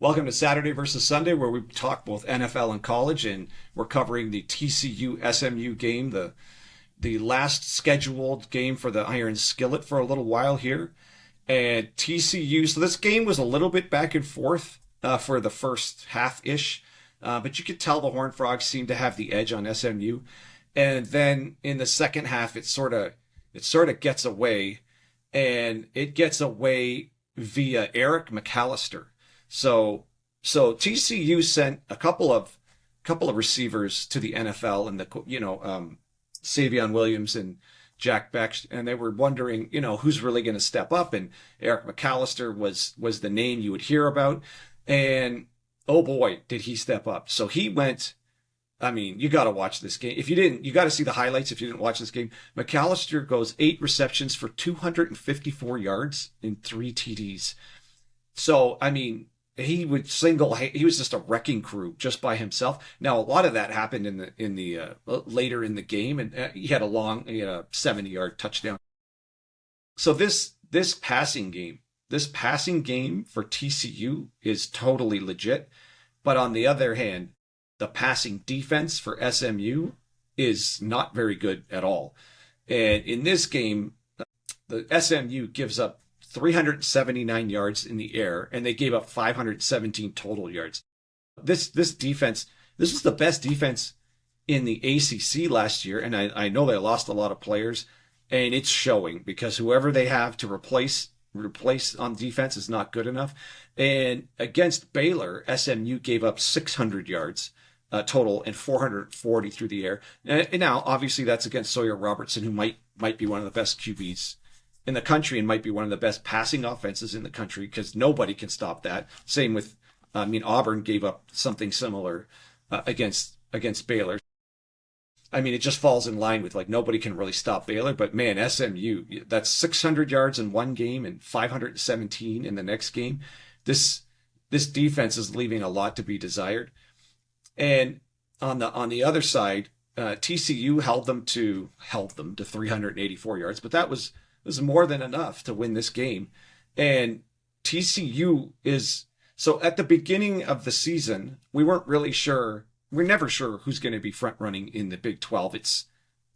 Welcome to Saturday versus Sunday, where we talk both NFL and college, and we're covering the TCU SMU game, the last scheduled game for the Iron Skillet for a little while here. And TCU, so this game was a little bit back and forth for the first half-ish, but you could tell the Horned Frogs seemed to have the edge on SMU. And then in the second half, it sort of gets away, and it gets away via Eric McAlister. So TCU sent a couple of receivers to the NFL, and Savion Williams and Jack Beck, and they were wondering, who's really going to step up. And Eric McAlister was the name you would hear about, and oh boy, did he step up. So he went. I mean, you got to watch this game. If you didn't, you got to see the highlights. If you didn't watch this game, McAlister goes 8 receptions for 254 yards and 3 TDs. So, I mean, he was just a wrecking crew just by himself. Now, a lot of that happened in the later in the game, and he had a 70-yard touchdown. So this passing game for TCU is totally legit. But on the other hand, the passing defense for SMU is not very good at all. And in this game, the SMU gives up 379 yards in the air, and they gave up 517 total yards. This defense, this was the best defense in the ACC last year, and I know they lost a lot of players, and it's showing because whoever they have to replace on defense is not good enough. And against Baylor, SMU gave up 600 yards total and 440 through the air. And now, obviously, that's against Sawyer Robertson, who might be one of the best QBs in the country and might be one of the best passing offenses in the country, because nobody can stop that. Same with, Auburn gave up something similar against Baylor. I mean, it just falls in line with, nobody can really stop Baylor. But man, SMU, that's 600 yards in one game and 517 in the next game. This defense is leaving a lot to be desired. And on the other side, TCU held them to 384 yards, but that was more than enough to win this game. And TCU so at the beginning of the season, we weren't really sure. We're never sure who's going to be front running in the Big 12. This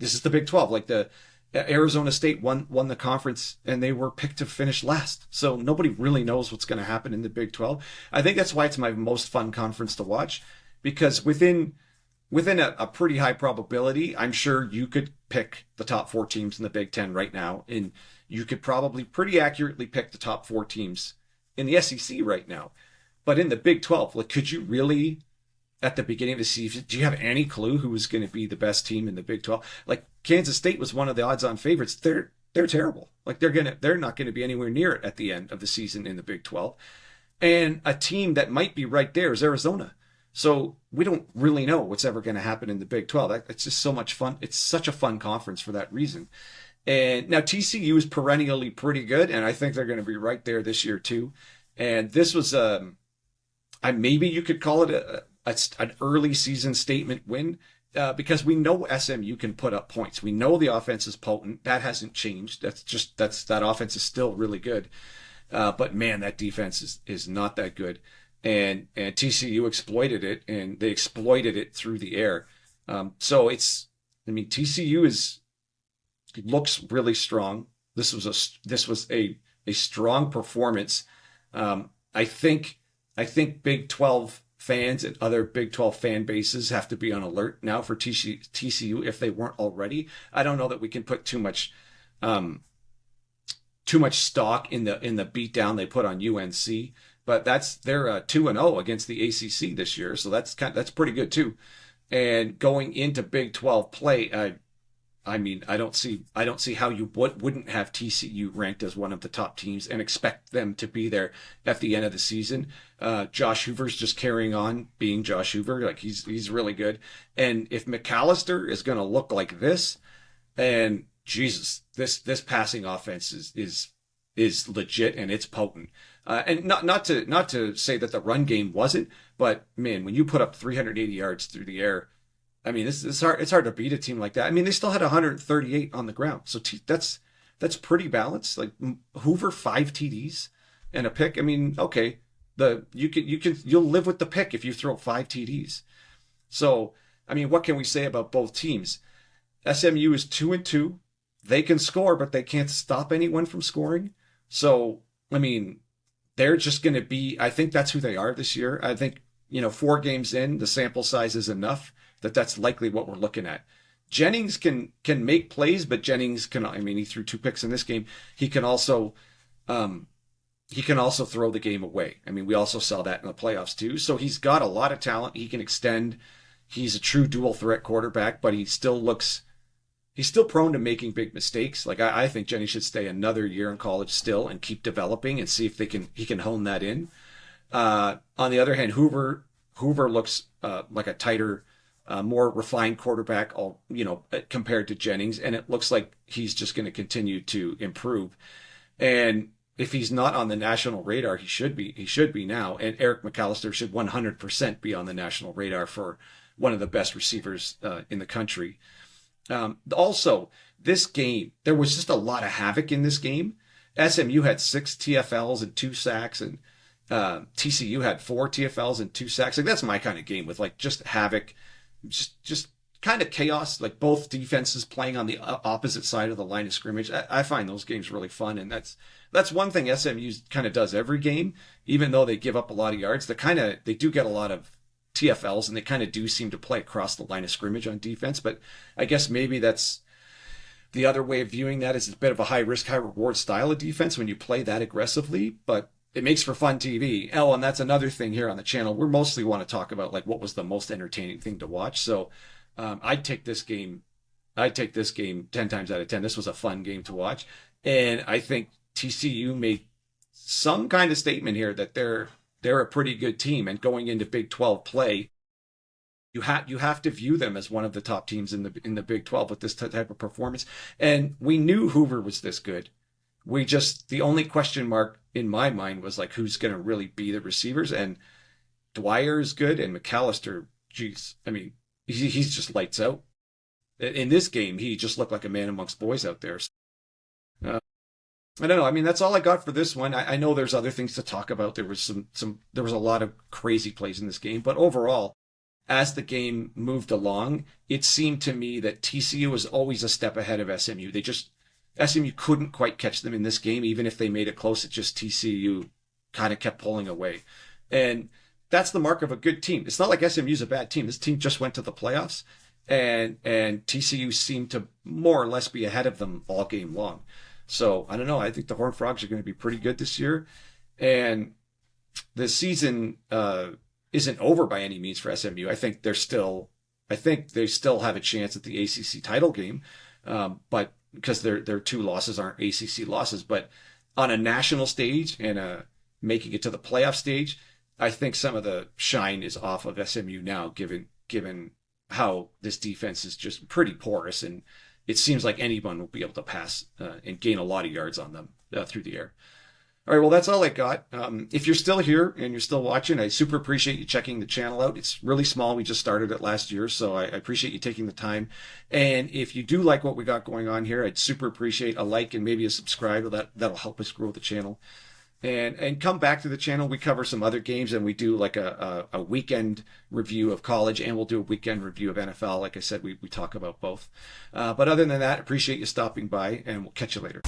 is the Big 12. Like the Arizona State won the conference, and they were picked to finish last. So nobody really knows what's going to happen in the Big 12. I think that's why it's my most fun conference to watch. Because within a pretty high probability, I'm sure you could pick the top 4 teams in the Big 10 right now, and you could probably pretty accurately pick the top 4 teams in the SEC right now. But in the Big 12, could you really, at the beginning of the season, do you have any clue who was going to be the best team in the Big 12? Kansas State was one of the odds-on favorites. They're terrible. They're not going to be anywhere near it at the end of the season in the Big 12. And a team that might be right there is Arizona. So we don't really know what's ever going to happen in the Big 12. It's just so much fun. It's such a fun conference for that reason. And now TCU is perennially pretty good, and I think they're going to be right there this year too. And this was maybe you could call it an early season statement win, because we know SMU can put up points. We know the offense is potent. That hasn't changed. That offense is still really good. But man, that defense is not that good. And TCU exploited it, and they exploited it through the air. TCU looks really strong. This was a strong performance. I think Big 12 fans and other Big 12 fan bases have to be on alert now for TCU if they weren't already. I don't know that we can put too much stock in the beatdown they put on UNC. But they're 2-0 against the ACC this year, so that's pretty good too. And going into Big 12 play, I don't see how you wouldn't have TCU ranked as one of the top teams and expect them to be there at the end of the season. Josh Hoover's just carrying on being Josh Hoover, he's really good. And if McAlister is going to look like this, and Jesus, this passing offense is legit and it's potent. And not to say that the run game wasn't, but man, when you put up 380 yards through the air, I mean, it's hard to beat a team like that. I mean, they still had 138 on the ground, so that's pretty balanced. Hoover 5 TDs and a pick. I mean, okay, You'll live with the pick if you throw 5 TDs. So, I mean, what can we say about both teams? SMU is 2-2. They can score, but they can't stop anyone from scoring. So, I mean, they're just going to be, I think that's who they are this year. I think, 4 games in, the sample size is enough that's likely what we're looking at. Jennings can make plays, but Jennings he threw 2 picks in this game. He can also throw the game away. I mean, we also saw that in the playoffs too. So he's got a lot of talent. He can extend. He's a true dual threat quarterback, but he's still prone to making big mistakes. Like I think Jennings should stay another year in college still and keep developing and see if he can hone that in. On the other hand, Hoover looks like a tighter, more refined quarterback, compared to Jennings, and it looks like he's just going to continue to improve. And if he's not on the national radar, he should be. He should be now. And Eric McAlister should 100% be on the national radar for one of the best receivers in the country. Also, this game, there was just a lot of havoc in this game. SMU had 6 TFLs and 2 sacks, and TCU had 4 TFLs and 2 sacks. Like, that's my kind of game, with like just havoc, just kind of chaos, like both defenses playing on the opposite side of the line of scrimmage. I find those games really fun, and that's one thing SMU kind of does every game, even though they give up a lot of yards. They do get a lot of TFLs, and they kind of do seem to play across the line of scrimmage on defense. But I guess maybe that's the other way of viewing that, is it's a bit of a high risk, high reward style of defense when you play that aggressively, but it makes for fun TV. Oh, and that's another thing here on the channel. We mostly want to talk about like what was the most entertaining thing to watch. So I'd take this game 10 times out of 10. This was a fun game to watch. And I think TCU made some kind of statement here that they're a pretty good team, and going into Big 12 play, you have to view them as one of the top teams in the Big 12 with this type of performance. And we knew Hoover was this good. The only question mark in my mind was like, who's going to really be the receivers? And Dwyer is good, and McAlister, geez, I mean, he's just lights out. In this game, he just looked like a man amongst boys out there. I don't know. I mean, that's all I got for this one. I know there's other things to talk about. There was there was a lot of crazy plays in this game, but overall, as the game moved along, it seemed to me that TCU was always a step ahead of SMU. SMU couldn't quite catch them in this game, even if they made it close. It just TCU kind of kept pulling away, and that's the mark of a good team. It's not like SMU's a bad team. This team just went to the playoffs, and TCU seemed to more or less be ahead of them all game long. So I don't know. I think the Horned Frogs are going to be pretty good this year, and the season isn't over by any means for SMU. I think they still have a chance at the ACC title game, but because their 2 losses aren't ACC losses, but on a national stage and making it to the playoff stage, I think some of the shine is off of SMU now, given how this defense is just pretty porous, and it seems like anyone will be able to pass and gain a lot of yards on them through the air. All right, well, that's all I got. If you're still here and you're still watching, I super appreciate you checking the channel out. It's really small. We just started it last year, so I appreciate you taking the time. And if you do like what we got going on here, I'd super appreciate a like and maybe a subscribe. That'll help us grow the channel. And come back to the channel. We cover some other games, and we do like a weekend review of college, and we'll do a weekend review of NFL. Like I said, we talk about both. But other than that, appreciate you stopping by, and we'll catch you later.